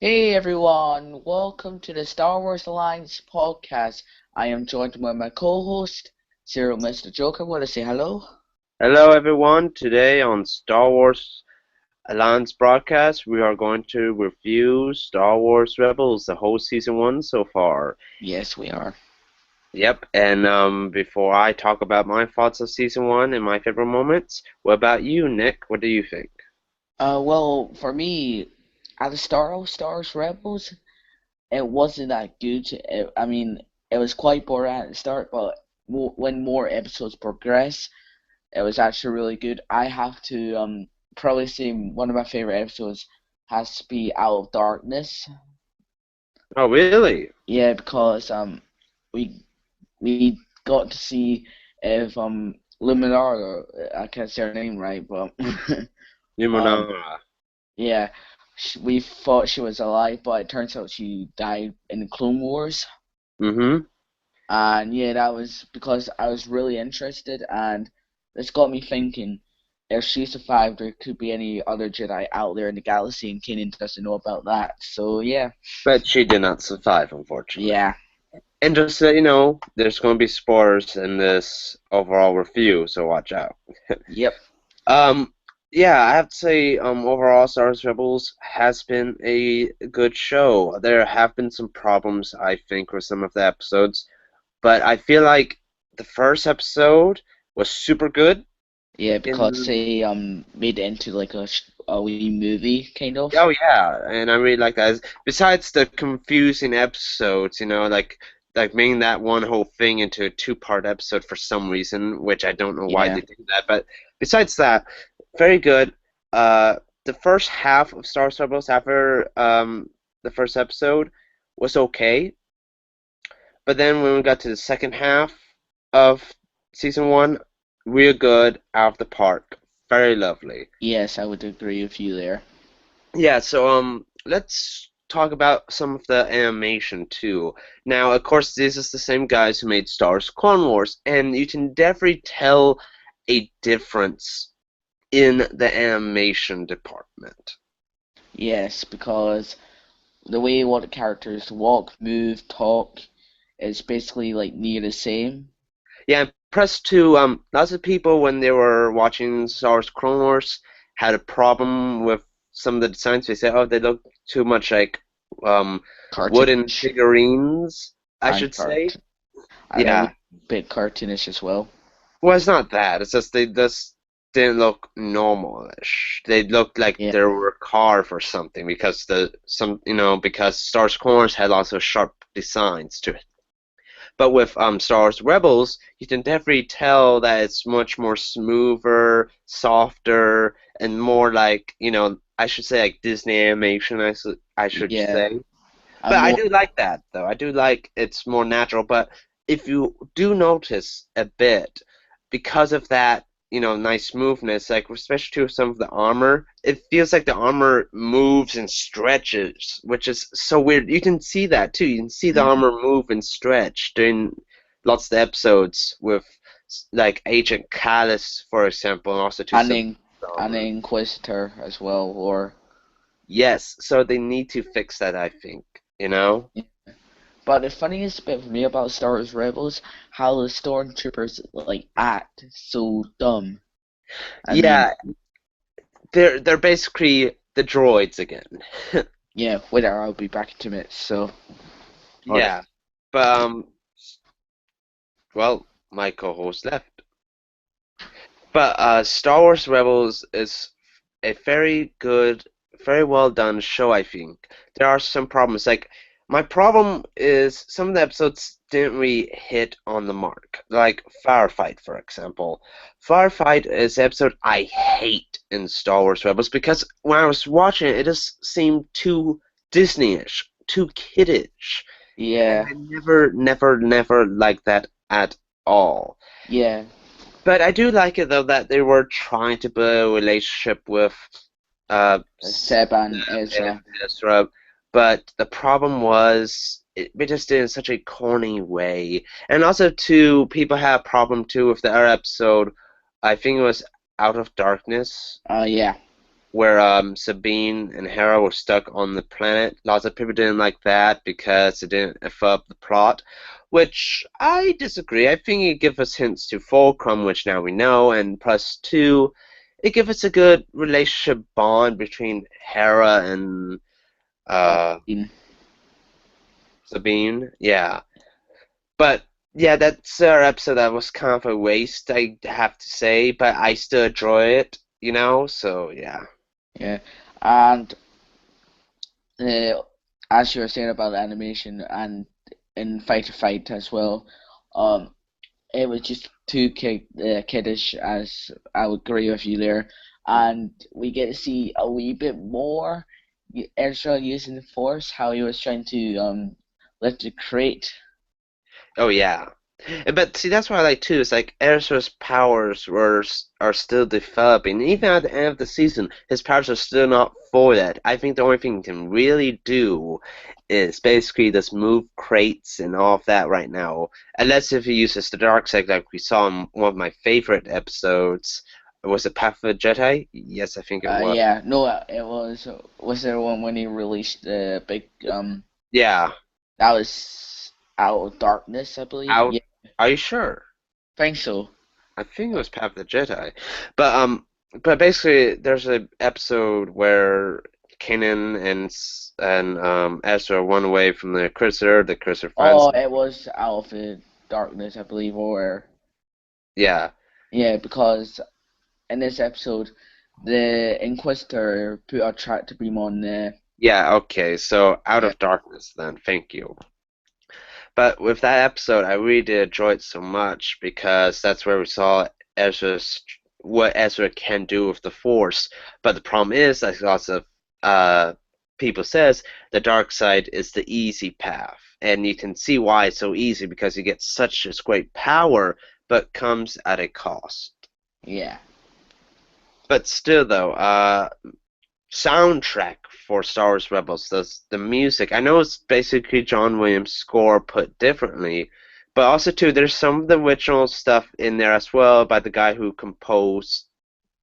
Hey everyone, welcome to the Star Wars Alliance podcast. I am joined by my co-host, Cyril Mr. Joker. Want to say hello? Hello, everyone. Today on Star Wars Alliance broadcast, we are going to review Star Wars Rebels, the whole season one so far. Yes, we are. Yep, and before I talk about my thoughts of season one and my favorite moments, what about you, Nick? What do you think? Well, for me, at the start of Star Wars Rebels, it wasn't that good. It was quite boring at the start, but when more episodes progress, it was actually really good. I have to probably say one of my favorite episodes has to be Out of Darkness. Oh, really? Yeah, because we we got to see if Luminara, I can't say her name right, but um Numenera. yeah, we thought she was alive, but it turns out she died in the Clone Wars. Mm-hmm. And yeah, that was because I was really interested, and this got me thinking. If she survived, there could be any other Jedi out there in the galaxy, and Kanan doesn't know about that. So yeah, But she did not survive, unfortunately. yeah, And just so you know, there's going to be spoilers in this overall review, so watch out. yep, Um, yeah, I have to say, overall, Star Wars Rebels has been a good show. There have been some problems, I think, with some of the episodes, but I feel like the first episode was super good. yeah, because In they made it into like a wee movie kind of. Oh yeah, and I really like that. Besides the confusing episodes, like making that one whole thing into a two-part episode for some reason, which I don't know why Yeah. they did that. But besides that, very good. The first half of Star Wars Rebels after the first episode was okay, but then when we got to the second half of season one, real good, out of the park, very lovely. Yes, I would agree with you there. Yeah, so let's talk about some of the animation too. Now, of course, this is the same guys who made Star Wars Clone Wars, and you can definitely tell a difference in the animation department. Yes, because the way what the characters walk, move, talk is basically like near the same. Yeah, and press two, lots of people when they were watching Star Wars Clone Wars had a problem with some of the designs. They said, oh, they look too much like um wooden Cartoonish figurines, I and should say. a Yeah. wee bit cartoonish as well. Well, it's not that. It's just they just didn't look normalish. They looked like Yeah. they were carved or something because because Star Wars Corners had also sharp designs to it. But with Star Wars Rebels, you can definitely tell that it's much more smoother, softer, and more like I should say like Disney animation. I should Yeah. say. I'm But I more do like that though. I do like it's more natural. But if you do notice a bit, because of that, nice smoothness, like especially to some of the armor, it feels like the armor moves and stretches, which is so weird. You can see that too. You can see the mm, armor move and stretch during lots of the episodes with like Agent Callus, for example, and also to an some in, an armor. Inquisitor as well, or Yes, so they need to fix that, I think. You know? but the funniest bit for me about Star Wars Rebels, how the stormtroopers like act so dumb. I mean, Yeah, they're basically the droids again. yeah, whether I'll be back in 2 minutes. So, or Yeah, but well, my co-host left. But Star Wars Rebels is a very good, very well done show, I think. There are some problems. Like, my problem is some of the episodes didn't really hit on the mark. Like Firefight, for example. Firefight is the episode I hate in Star Wars Rebels because when I was watching it, it just seemed too Disney-ish, too kiddish. And yeah, I never liked that at all. yeah, But I do like it though that they were trying to build a relationship with Seb and Seb Ezra. and Ezra, but the problem was it just did it in such a corny way. And also too, people had a problem too with the other episode. I think it was Out of Darkness. Yeah, where Sabine and Hera were stuck on the planet. Lots of people didn't like that because it didn't F up the plot, which I disagree. I think it gives us hints to Fulcrum, which now we know, and plus two, it gives us a good relationship bond between Hera and uh, In- Sabine. Yeah, but yeah, that's our episode that was kind of a waste, I have to say, but I still enjoy it, so yeah. yeah, and uh, as you were saying about animation and in Fighter Fight as well, um, it was just too kiddish, as I would agree with you there. And we get to see a wee bit more Ezra using the Force, how he was trying to lift the crate. Oh yeah. But see, that's what I like too. Is like Ezra's powers are still developing. Even at the end of the season, his powers are still not for that. I think the only thing he can really do is basically just move crates and all of that right now. Unless if he uses the dark side, like we saw in one of my favorite episodes. Was it Path of the Jedi? Yes, I think it was. Yeah, no, it was there one when he released the big Yeah. that was Out of Darkness, I believe. Out. Yeah, Are you sure? think so. I think it was Path of the Jedi. But basically there's an episode where Kanan and Ezra run away from the Cruiser finds Oh, them. it was Out of the Darkness, I believe, or Yeah. yeah, because in this episode, the Inquisitor put a tractor beam on the. Yeah, okay. So Out Yeah, of Darkness then. Thank you. But with that episode, I really did enjoy it so much because that's where we saw Ezra's what Ezra can do with the Force. But the problem is, as lots of uh, people says, the dark side is the easy path, and you can see why it's so easy because you get such a great power, but comes at a cost. yeah, But still, though, soundtrack for Star Wars Rebels, the music. I know it's basically John Williams' score put differently, but also too there's some of the original stuff in there as well by the guy who composed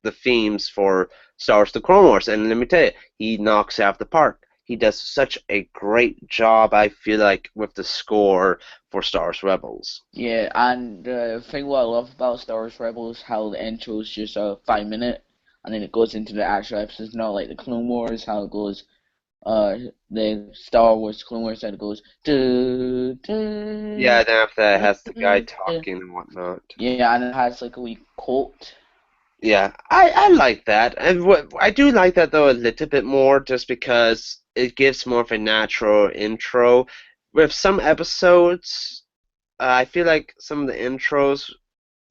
the themes for Star Wars: The Clone Wars. And let me tell you, he knocks it out of the park. He does such a great job, I feel like, with the score for Star Wars Rebels. yeah. And the thing what I love about Star Wars Rebels, how the intro is just a 5 minute, and then it goes into the actual episodes. Not like the Clone Wars, how it goes. The Star Wars Clone Wars, that it goes. Do, do, Yeah, then after that it has the guy do, do. talking and whatnot. Yeah, and it has like a wee quote. Yeah, I like that. And I do like that though a little bit more just because it gives more of a natural intro. With some episodes, I feel like some of the intros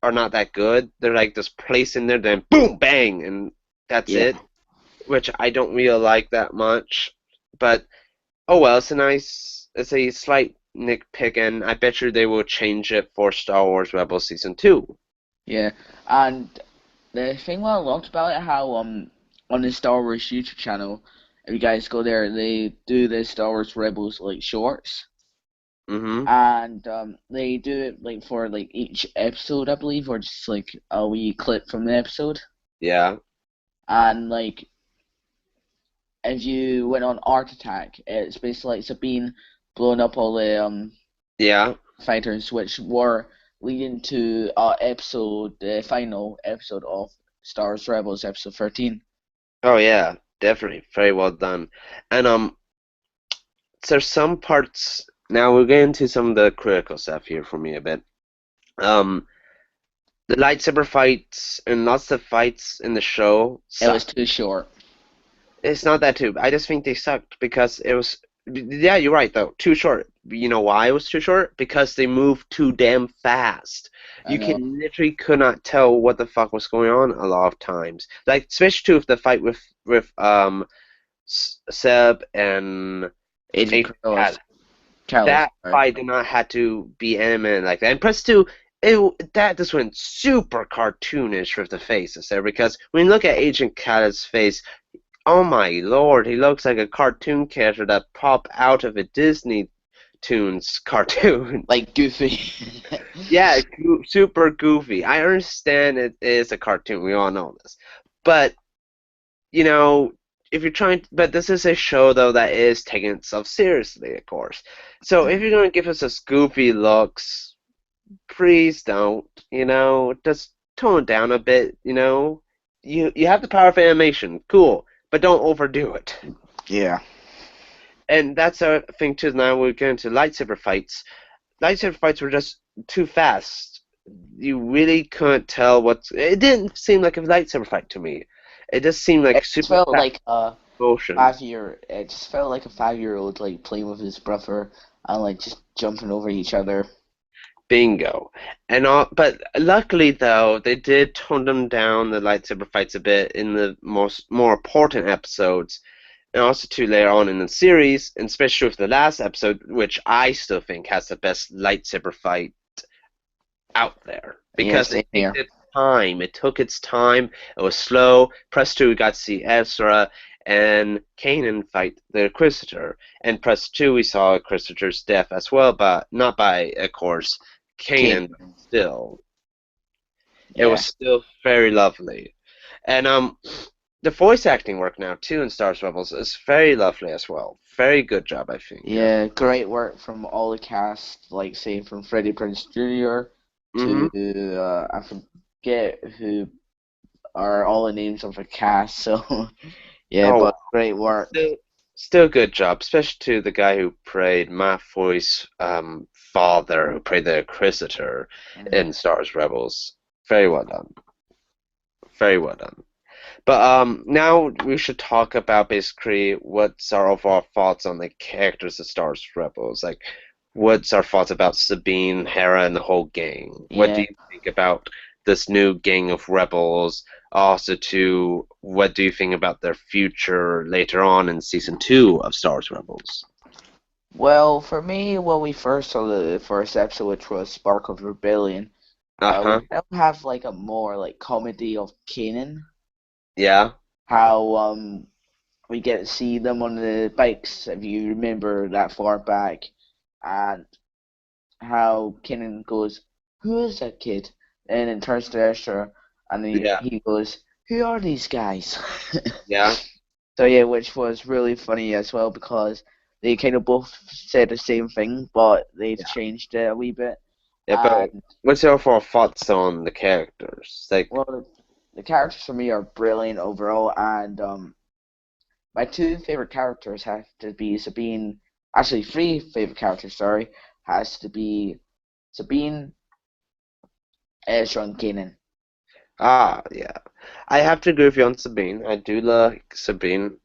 are not that good. They're like just placed in there, then boom, bang, and that's Yeah. it, which I don't really like that much. But oh well, it's a slight nitpick, and I bet you they will change it for Star Wars Rebels Season 2. Yeah, and the thing what I loved about it, how on the Star Wars YouTube channel, if you guys go there, they do the Star Wars Rebels like shorts, Mm-hmm. and they do it like for like each episode, I believe, or just like a wee clip from the episode, Yeah. and like if you went on Art Attack, it's basically like Sabine blowing up all the Yeah. fighters, which were leading to the final episode of Star Wars Rebels, episode 13. Oh yeah, definitely. Very well done. And so there's some parts now we'll get into some of the critical stuff here for me a bit. Um the lightsaber fights and lots of fights in the show It was suck. too short. It's not that too. I just think they sucked because it was yeah, you're right though. Too short. You know why it was too short? Because they moved too damn fast. I You know. can literally could not tell what the fuck was going on a lot of times. Like especially too with the fight with Seb and Agent Agent Cal. Carlos, That sorry. fight did not have to be animated like that. And plus two, that just went super cartoonish with the faces there because when you look at Agent Cal's face, oh my lord, he looks like a cartoon character that popped out of a Disney Toons cartoon. Like Goofy. Yeah, super goofy. I understand it is a cartoon, we all know this. But you know, if you're trying, but this is a show though that is taking itself seriously, of course. So if Mm. you're going to give us a goofy looks, please don't, just tone it down a bit, You have the power of animation, cool, but don't overdo it. Yeah. And that's our thing too. Now we're going to lightsaber fights. Lightsaber fights were just too fast. You really couldn't tell what. It didn't seem like a lightsaber fight to me. It just seemed It like just super felt fast like a motion. 5 year. It just felt like a 5 year old like playing with his brother and like just jumping over each other. Bingo. And all, but luckily though, they did tone them down the lightsaber fights a bit in the more important episodes, and also too later on in the series, and especially with the last episode, which I still think has the best lightsaber fight out there Yeah, because same it takes here. its time. It took its time. It was slow. Press two, we got to see Ezra and Kanan fight the Inquisitor. And press two, we saw Inquisitor's death as well, but not by, of course, Kane. Kanan. But still, it was Yeah. still very lovely. And the voice acting work now too in Star Wars Rebels is very lovely as well. Very good job, I think. Yeah, great work from all the cast, like say from Freddie Prinze Jr. Mm-hmm. to I forget who are all the names of the cast, so yeah, Oh, but great work. still good job, especially to the guy who played Malfoy's father, who played the Inquisitor Mm. in Star Wars Rebels. Very well done. Very well done. But now we should talk about basically what's our overall thoughts on the characters of Star Wars Rebels. Like, what's our thoughts about Sabine, Hera, and the whole gang? What do Yeah. you think about this new gang of rebels? Also, to what do you think about their future later on in season two of Star Wars Rebels? Well, for me, when we first saw the first episode, which was Spark of Rebellion, we Uh-huh. kind of have like a more like comedy of Kanan, Yeah. how we get to see them on the bikes, if you remember that far back, and how Kanan goes, "Who is that kid?" And then turns to Ezra, and Yeah. he goes, "Who are these guys?" Yeah. So yeah, which was really funny as well because they kind of both said the same thing, but they've Yeah. changed it a wee bit. Yeah, but And what's your overall thoughts on the characters? Like, well, the characters for me are brilliant overall, and my two favorite characters have to be Sabine. Actually, three favorite characters. Sorry, has to be Sabine, Ezra, and Kanan. yeah. I have to agree with you on Sabine. I do like Sabine.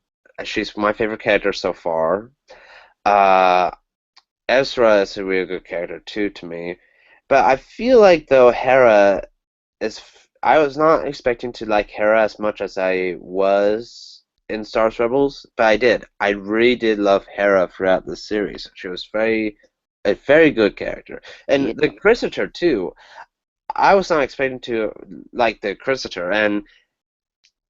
She's my favorite character so far. Uh, Ezra is a really good character too to me. But I feel like though Hera I was not expecting to like Hera as much as I was in Star Wars Rebels, but I did. I really did love Hera throughout the series. She was a very good character. Yeah, And the Inquisitor too. I was not expecting to like the Inquisitor, and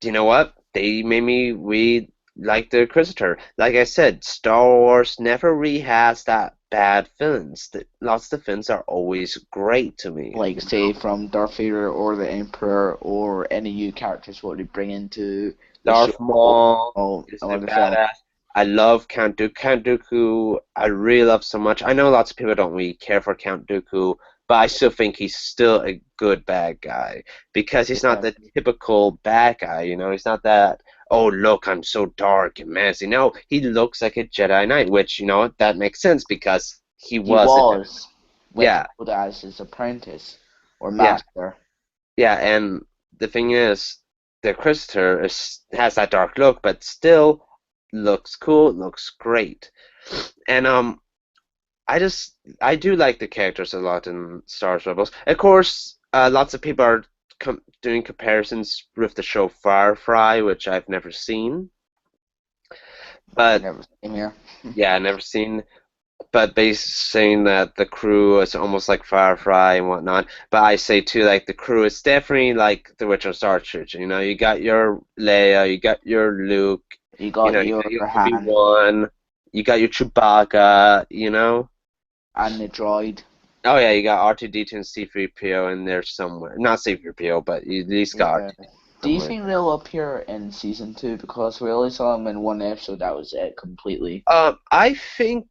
you know what? They made me read like the Inquisitor. Like I said, Star Wars never really has that bad villains. Lots of the villains are always great to me. like say from Darth Vader or the Emperor or any new characters what they bring into the show Darth Maul is or a the film. badass. I love Count Dooku. Count Dooku, I really love so much. I know lots of people don't really care for Count Dooku, but I still think he's still a good bad guy because he's not Yeah, the typical bad guy. He's not that. Oh, look, I'm so dark and menacing. No, he looks like a Jedi Knight, which that makes sense because he he was a Jedi. was with Yeah, Yoda as his apprentice or yeah. master. Yeah, and the thing is, the Inquisitor has that dark look, but still looks cool, looks great. And I do like the characters a lot in Star Wars Rebels. Of course, lots of people are doing comparisons with the show Firefly, which I've never seen. I But never seen here. yeah, I've never seen. But they saying that the crew is almost like Firefly and whatnot. But I say too, like the crew is definitely like the original Star Church. You got your Leia, you got your Luke, You got you your got your Han Obi-Wan, you got your Chewbacca. and the droid. Oh yeah, you got R2D2 and C3PO in there somewhere. Not C3PO, but you at least got Yeah, R2D2. Do you something like think they'll appear in season 2? Because we only saw them in one episode. That was it completely. that. I think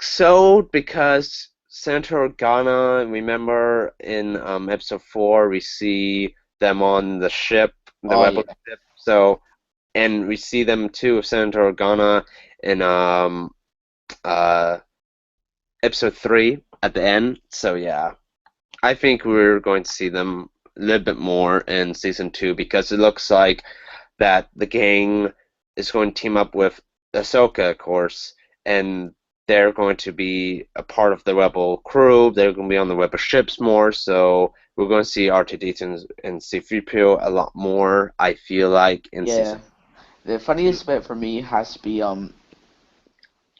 so because Senator Organa, remember in episode 4 we see them on the ship, the Oh rebel yeah, ship. So and we see them too, Senator Organa in uh episode 3 at the end. So yeah, I think we're going to see them a little bit more in season 2 because it looks like that the gang is going to team up with Ahsoka, of course, and they're going to be a part of the Rebel crew. They're going to be on the Rebel ships more, so we're going to see R2D2 and C-3PO a lot more, I feel like, in yeah. season The 2. funniest bit for me has to be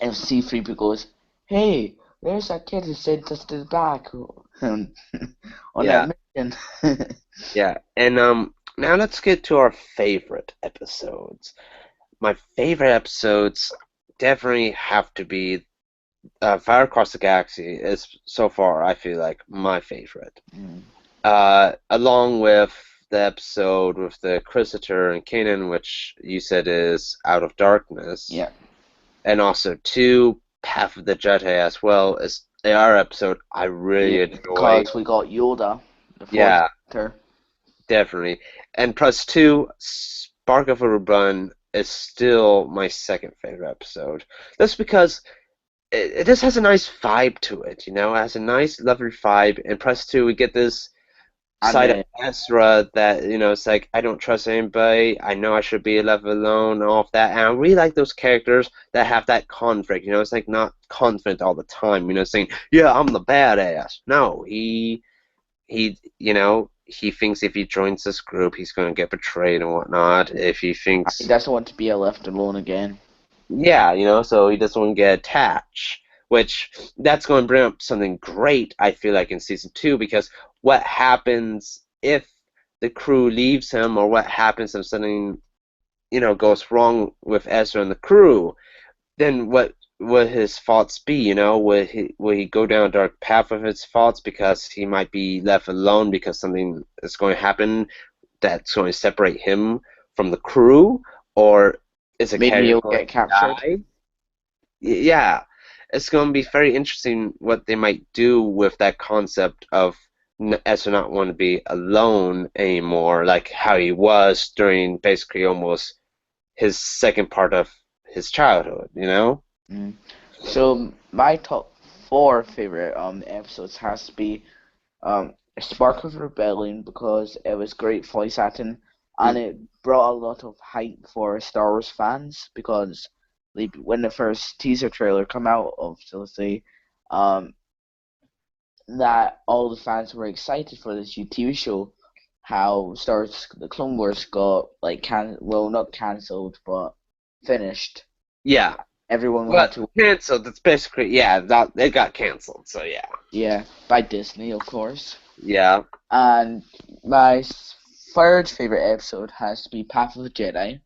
if C-3PO goes, "Hey, there's that kid who sent us to the back on Yeah, that mission." yeah. And now let's get to our favorite episodes. My favorite episodes definitely have to be Fire Across the Galaxy is so far, I feel like, my favorite. Mm, Along with the episode with the Inquisitor and Kanan, which you said is Out of Darkness, yeah, and also two, Path of the Jedi as well, is our episode I yeah, really enjoy. because we got Yoda, the fourth Yeah, character. definitely. And plus two, Spark of a Rebellion is still my second favorite episode. That's because it just has a nice vibe to it, you know. It has a nice, lovely vibe. And plus two, we get this And side of Ezra that it's like I don't trust anybody. I know I should be left alone, and all of that. And I really like those characters that have that conflict. It's like not confident all the time. Saying, "Yeah, I'm the badass." No, he thinks if he joins this group, he's going to get betrayed and whatnot. If he he thinks, doesn't want to be left alone again. yeah, so he doesn't want to get attached. Which that's going to bring up something great, I feel like, in season 2, because what happens if the crew leaves him, or what happens if something, goes wrong with Ezra and the crew? Then what would his thoughts be? Would he go down a dark path with his thoughts because he might be left alone because something is going to happen that's going to separate him from the crew, or is a Maybe character he'll going get captured. to die? Yeah, it's going to be very interesting what they might do with that concept of Ezra not want to be alone anymore, like how he was during basically almost his second part of his childhood. Mm. So my top 4 favorite episodes has to be Spark of Rebellion because it was great voice acting and it brought a lot of hype for Star Wars fans because when the first teaser trailer come out of Chelsea, um, that all the fans were excited for this new TV show. How Star Wars the Clone Wars got not cancelled but finished. Yeah, Everyone will have but to canceled. It's basically, yeah, that it got canceled. So yeah, yeah by Disney of course. yeah, And my third favorite episode has to be Path of the Jedi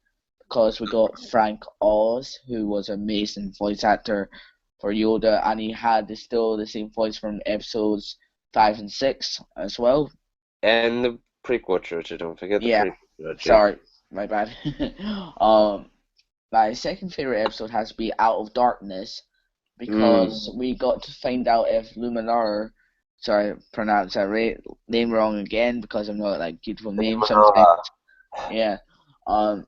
because we got Frank Oz, who was an amazing voice actor for Yoda, and he had still the same voice from episodes 5 and 6 as well. and the prequel trilogy. Don't forget the Yeah, prequel trilogy. sorry, my bad. um, my second favorite episode has to be Out of Darkness Mm. because we got to find out if Luminar, sorry, pronounce that name wrong again because I'm not like good with names sometimes. Yeah. Um,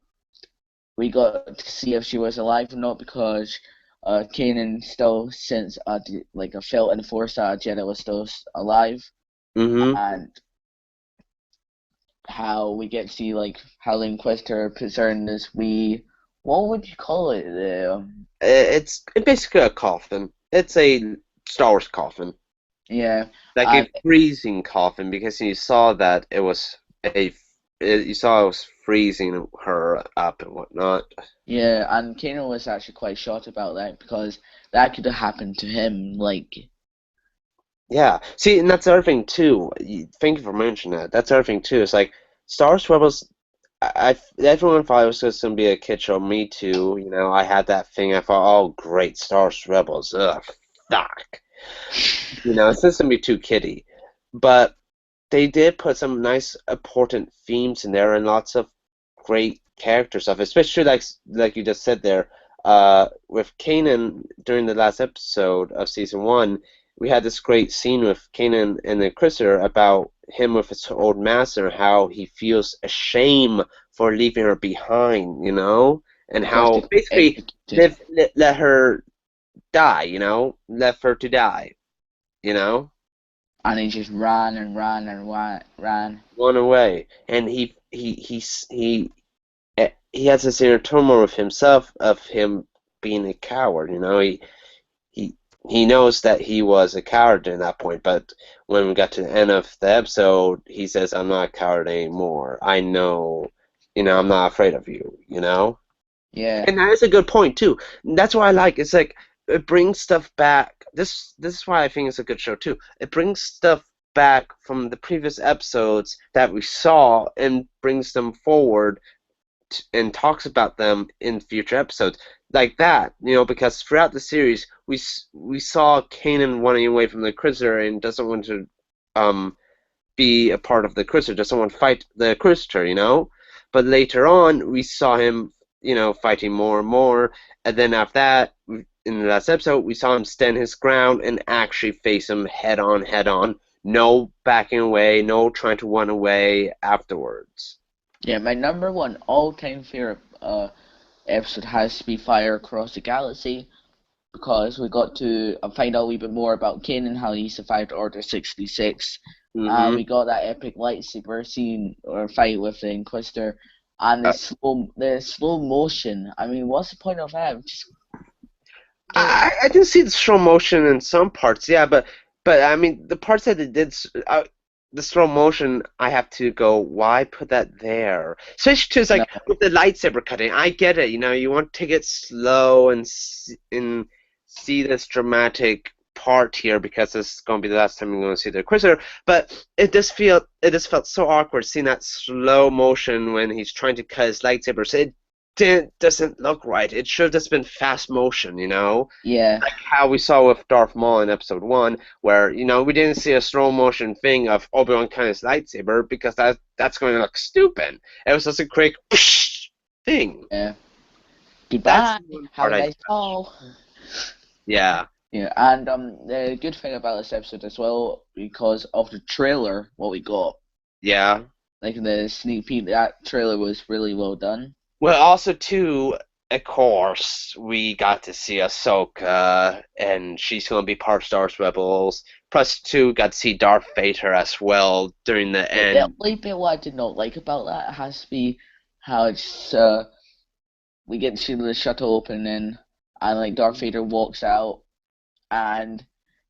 we got to see if she was alive or not because Kanan still since like a felt in the force that Jedi was still alive, Mm-hmm. and how we get to see like how the Inquisitor puts her in this what would you call it? It's basically a coffin. It's a Star Wars coffin, Yeah, like a and freezing coffin, because you saw that it was you saw it was freezing her up and whatnot. yeah, and Kanan was actually quite shocked about that because that could have happened to him. Like, Yeah. See, and that's the other thing too. Thank you for mentioning that. That's the other thing too. It's like Star Wars Rebels. Everyone thought it was just gonna be a kid show. Me too. I had that thing. I thought, oh, great, Star Wars Rebels. Ugh, fuck. It's just gonna be too kiddie. But they did put some nice important themes in there and lots of great character stuff, especially like you just said there. With Kanan during the last episode of season one, we had this great scene with Kanan and the Chrysler about him with his old master, how he feels ashamed for leaving her behind, and Because how they basically executed, let her die, left her to die, you know, and he just ran and ran and ran. run away, and he has this inner turmoil with himself of him being a coward, he he knows that he was a coward in that point, but when we got to the end of the episode, he says, "I'm not a coward anymore. I know, I'm not afraid of you." Yeah, And that is a good point too. That's what I like. It's like it brings stuff back. This is why I think it's a good show too. It brings stuff back from the previous episodes that we saw and brings them forward and talks about them in future episodes like that. Because throughout the series we saw Kanan running away from the Chrysler and doesn't want to be a part of the Chrysler, doesn't want to fight the Chrysler. But later on we saw him fighting more and more, and then after that, in the last episode, we saw him stand his ground and actually face him head on, no backing away, no trying to run away afterwards. yeah. My number one all-time favorite episode has to be Fire Across the Galaxy, because we got to find out a wee bit more about Kanan and how he survived Order 66. Mm-hmm. We got that epic lightsaber scene or fight with the Inquisitor, and the slow motion. I mean, what's the point of that? Just I did see the slow motion in some parts, yeah, but I mean the parts that it did, the slow motion, I have to go, why put that there? Especially to, it's no, like with the lightsaber cutting. I get it, you want to take it slow and see this dramatic part here because this is going to be the last time you're going to see the Inquisitor. But it just felt so awkward seeing that slow motion when he's trying to cut his lightsaber. So it doesn't look right. It should have just been fast motion, yeah, like how we saw with Darth Maul in Episode 1, where, we didn't see a slow motion thing of Obi-Wan cutting his lightsaber because that's going to look stupid. It was just a quick thing. yeah. That's Goodbye. the one Have part a I nice fall. yeah. Yeah, and the good thing about this episode as well, because of the trailer, what we got, Yeah. like the sneak peek, that trailer was really well done. Well, also too, of course, we got to see Ahsoka, and she's going to be part of Star Wars Rebels. Plus, too, got to see Darth Vader as well during the The end. only bit what I did not like about that has to be how it's we get to see the shuttle opening, and like Darth Vader walks out, and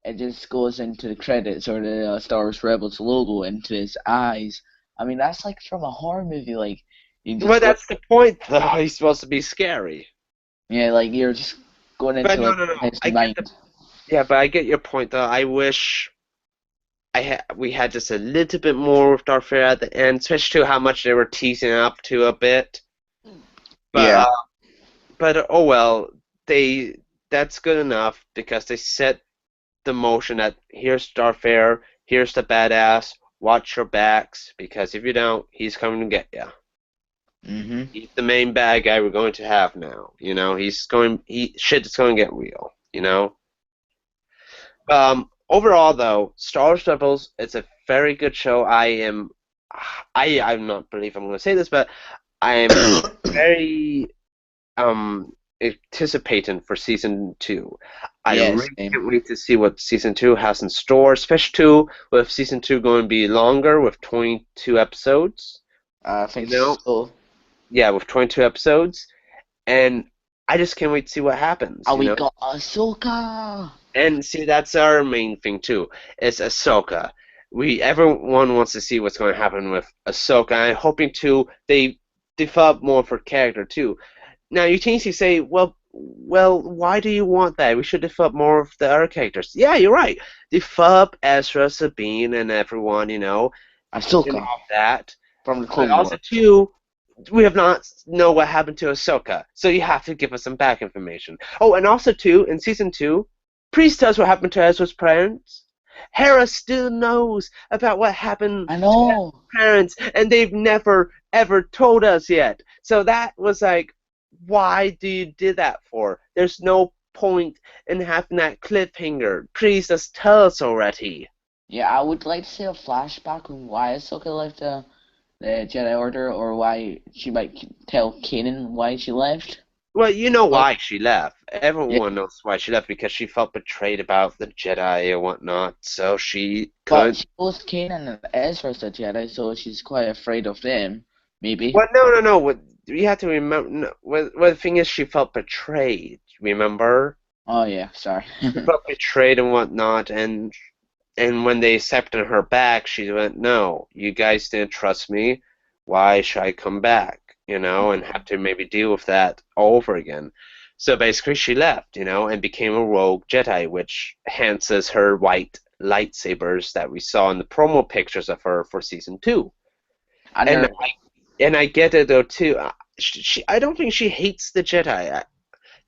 it just goes into the credits or the Star Wars Rebels logo into his eyes. I mean, that's like from a horror movie, like you Well, just go, that's the point, though. He's supposed to be scary. yeah, like you're just going But into no, like no, no. his I get mind. yeah, but I get your point, though. I wish we had just a little bit more with Darth Vader at the end, especially to how much they were teasing up to a bit. But Yeah. oh well, that's good enough because they set the motion that here's Darth Vader, here's the badass. Watch your backs because if you don't, he's coming to get you. Mhm. He's the main bad guy we're going to have now. Shit is going to get real. Overall, though, Star Wars Rebels, it's a very good show. I'm not believe I'm going to say this, but I am very anticipating for season 2. I Yes. really can't wait to see what season 2 has in store, especially too with season 2 going to be longer with 22 episodes. I You think know, so. yeah, with 22 episodes, and I just can't wait to see what happens. And we got Ahsoka. And see, that's our main thing too. Is Ahsoka. Everyone wants to see what's going to happen with Ahsoka. And I'm hoping too they develop more of her character too. Now you can easily say, well, why do you want that? We should develop more of the other characters. Yeah, you're right. Develop Ezra, Sabine, and everyone, and Ahsoka all that. from the But Clone also Wars. too, we have not know what happened to Ahsoka, so you have to give us some back information. Oh, and also too, in season 2, Priest tells what happened to Ezra's parents, Hera still knows about what happened I to her know. parents, and they've never ever told us yet. So that was like, why do you do that for? There's no point in having that cliffhanger. Please just tell us already. Yeah, I would like to see a flashback on why Ahsoka left the Jedi Order, or why she might tell Kanan why she left. Well, you know But why she left. yeah, Everyone knows why she left because she felt betrayed about the Jedi and whatnot. So she but could. she knows Kanan and Ezra's a Jedi, so she's quite afraid of them. Maybe. Well, no, no, no. What you have to remember. No, well, the thing is, she felt betrayed. Remember? Oh yeah, sorry. She felt betrayed and whatnot, and when they accepted her back, she went, "No, you guys didn't trust me. Why should I come back? You know, and have to maybe deal with that all over again." So basically, she left, you know, and became a rogue Jedi, which hence is her white lightsabers that we saw in the promo pictures of her for season two. And And they're I get it though too. I don't think she hates the Jedi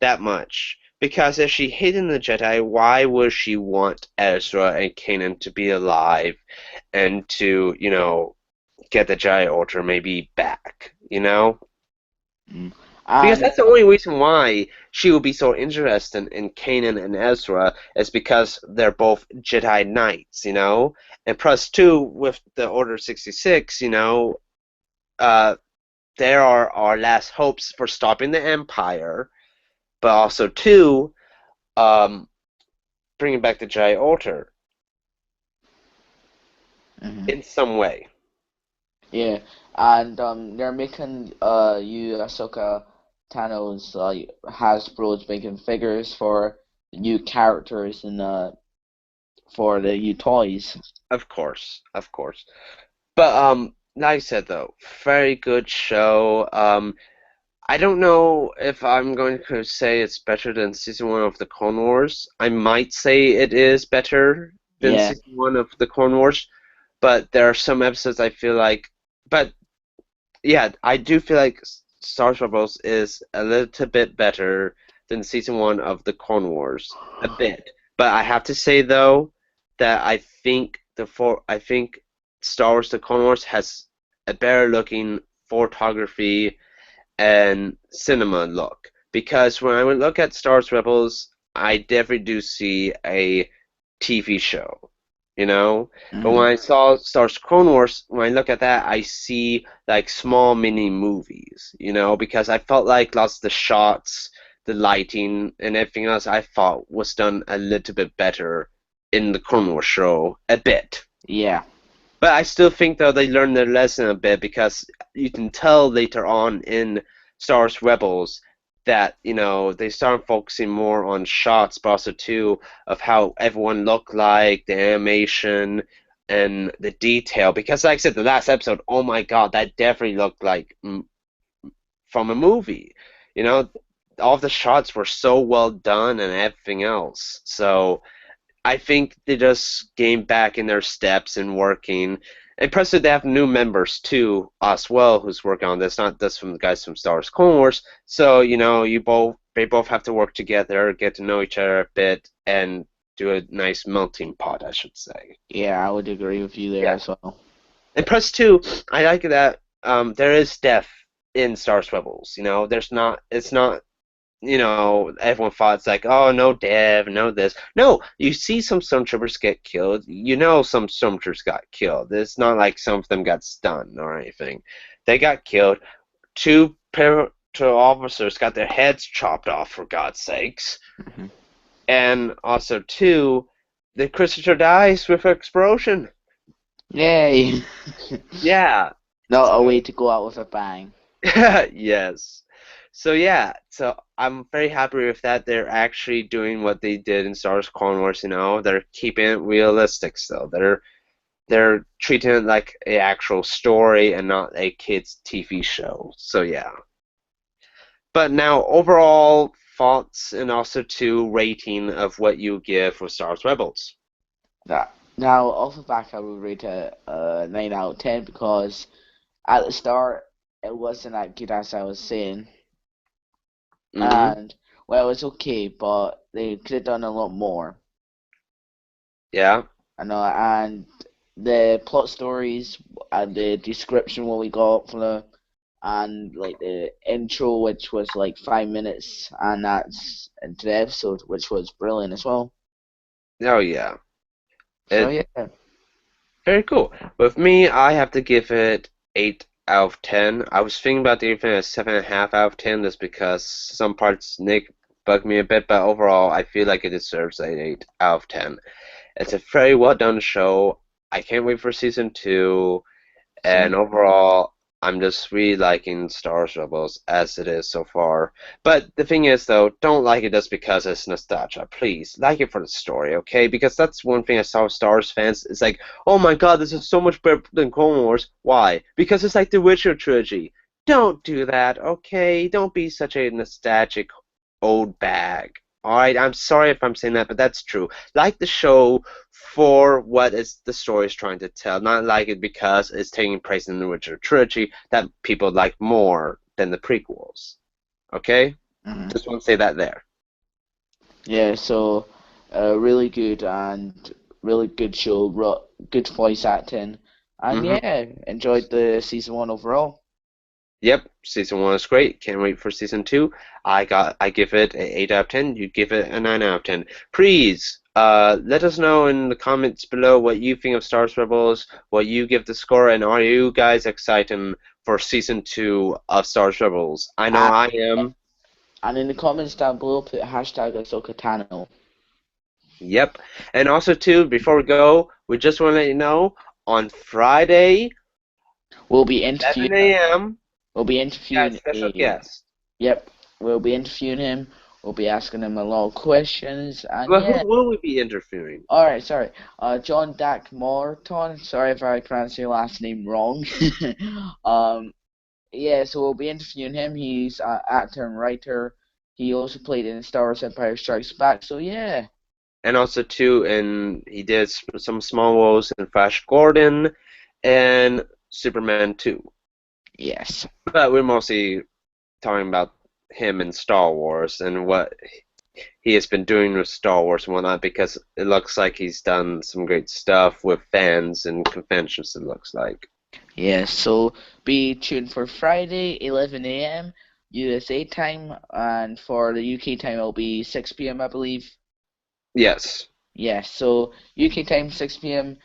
that much. Because if she hated the Jedi, why would she want Ezra and Kanan to be alive and to, you know, get the Jedi Order maybe back, you know? mm, Because and that's the only reason why she would be so interested in Kanan and Ezra is because they're both Jedi Knights, you know? And plus, two, with the Order 66, you know, uh, there are our last hopes for stopping the Empire, but also, two, um, bringing back the Jedi Order mhm, in some way. yeah, and they're making you Ahsoka Tano's Hasbro's making figures for the new characters and for the new toys. Of course, of course. But like I said though, very good show. I don't know if I'm going to say it's better than season one of the Clone Wars. I might say it is better than Yeah. season one of the Clone Wars, but there are some episodes I feel like. But yeah, I do feel like Star Wars Rebels is a little bit better than season one of the Clone Wars, a bit. But I have to say though that I think Star Wars: The Clone Wars has a better looking photography and cinema look because when I would look at Star Wars Rebels, I definitely do see a TV show, you know. But when Mhm. I saw Star Wars Clone Wars, when I look at that, I see like small mini movies, you know, because I felt like lots of the shots, the lighting, and everything else I thought was done a little bit better in the Clone Wars show, a bit. Yeah. But I still think though they learned their lesson a bit because you can tell later on in Star Wars Rebels that you know they start focusing more on shots, but also too of how everyone looked like, the animation and the detail. Because like I said, the last episode, oh my God, that definitely looked like from a movie. You know, all of the shots were so well done and everything else. So. I think they just gained back in their steps and working. And plus, they have new members too, as well, who's working on this. Not just from the guys from Star Wars Clone Wars. So you know, they both have to work together, get to know each other a bit, and do a nice melting pot, I should say. Yeah, I would agree with you there Yeah. as well. And plus, too, I like that there is death in Star Wars Rebels. You know, there's not. It's not you know, everyone thought it's like, oh, no dev, no this. No, you see some stormtroopers get killed. You know some stormtroopers got killed. It's not like some of them got stunned or anything. They got killed. Two pair officers got their heads chopped off, for God's sakes. Mhm. And also, two, the Crusader dies with an explosion. Yay! Yeah. Not a So way to go out with a bang. yes. So yeah, so I'm very happy with that. They're actually doing what they did in Star Wars Clone Wars, you know. They're keeping it realistic still. They're treating it like a actual story and not a kids TV show. So yeah. But now overall thoughts and also to rating of what you give for Star Wars Rebels. That now off the back, I would rate it a 9 out of 10 because at the start it wasn't that good as I was saying, Mm-hmm. and well, it was okay, but they could have done a lot more. Yeah. I know, and the plot stories and the description what we got for the and like the intro, which was like 5 minutes, and that's into the episode, which was brilliant as well. Oh yeah, So it yeah, very cool. With me, I have to give it 8 out of 10. I was thinking about giving it a 7.5 out of 10 just because some parts Nick bugged me a bit, but overall, I feel like it deserves an 8 out of 10. It's a very well done show. I can't wait for season two. same. And overall, I'm just really liking Star Wars Rebels as it is so far. But the thing is, though, don't like it just because it's nostalgia. Please, like it for the story, okay? Because that's one thing I saw with Star Wars fans. It's like, oh my god, this is so much better than Clone Wars. Why? Because it's like the Witcher trilogy. Don't do that, okay? Don't be such a nostalgic old bag. Alright, I'm sorry if I'm saying that, but that's true. Like the show for what is the story is trying to tell, not like it because it's taking place in the original trilogy that people like more than the prequels. Okay? Mhm. Just want to say that there. Yeah, so really good and really good show, good voice acting, and hmm yeah, enjoyed the season one overall. Yep, season one is great. Can't wait for season two. I give it an 8 out of 10. You give it a 9 out of 10. Please, let us know in the comments below what you think of Star Wars Rebels, what you give the score, and are you guys excited for season two of Star Wars Rebels? I know And, I am. and in the comments down below, put hashtag Ahsoka Tano. Yep. And also too, before we go, we just want to let you know on Friday, We'll be interviewing. 11 a.m. We'll be got a interviewing special a. guest. Yep, we'll be interviewing him. We'll be asking him a lot of questions, and But who yeah. will we be interviewing? All right, sorry. John Dak Morton. Sorry if I pronounced your last name wrong. um, yeah, so we'll be interviewing him. He's an actor and writer. He also played in Star Wars Empire Strikes Back. So yeah, And also too, and he did some small roles in Flash Gordon and Superman 2. yes, But we're mostly talking about him in Star Wars and what he has been doing with Star Wars and whatnot because it looks like he's done some great stuff with fans and conventions, it looks like. yes. So be tuned for Friday, 11 a.m. USA time, and for the UK time it'll be 6 p.m. I believe. Yes. Yes, so UK time 6 p.m.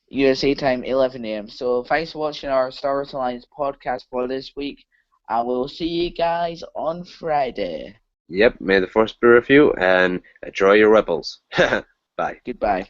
USA time 11 a.m. So thanks for watching our Star Wars Alliance podcast for this week, and we'll see you guys on Friday. Yep, may the force be with you and enjoy your rebels. Bye. Goodbye.